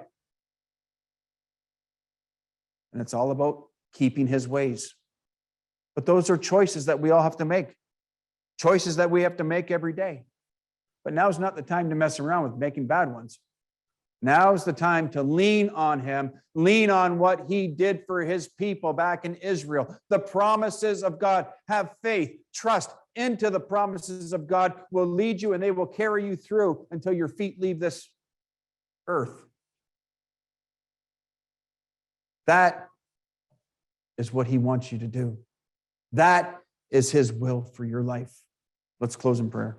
And it's all about keeping his ways. But those are choices that we all have to make. Choices that we have to make every day. But now's not the time to mess around with making bad ones. Now's the time to lean on him, lean on what he did for his people back in Israel. The promises of God. Have faith, trust into the promises of God will lead you, and they will carry you through until your feet leave this earth. That is what he wants you to do. That is his will for your life. Let's close in prayer.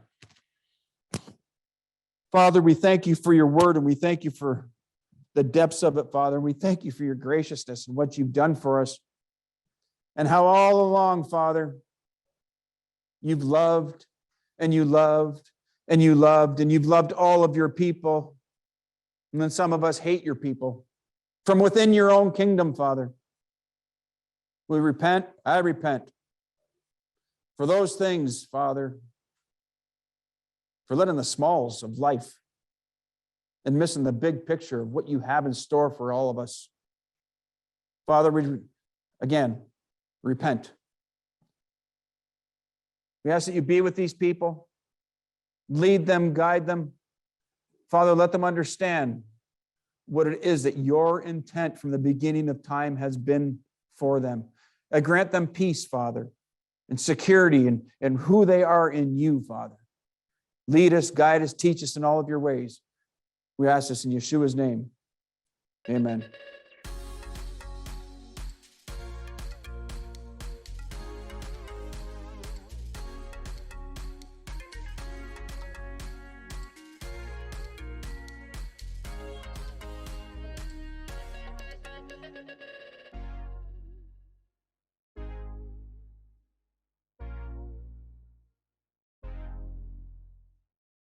Father, we thank you for your word, and we thank you for the depths of it, Father. And we thank you for your graciousness and what you've done for us, and how all along, Father, you've loved and you loved and you loved, and you've loved all of your people. And then some of us hate your people from within your own kingdom, Father. We repent. I repent for those things, Father, for letting the smalls of life and missing the big picture of what you have in store for all of us. Father, we, again, repent. We ask that you be with these people, lead them, guide them. Father, let them understand what it is that your intent from the beginning of time has been for them. Grant them peace, Father. and security and who they are in you, Father. Lead us, guide us, teach us in all of your ways. We ask this in Yeshua's name. Amen.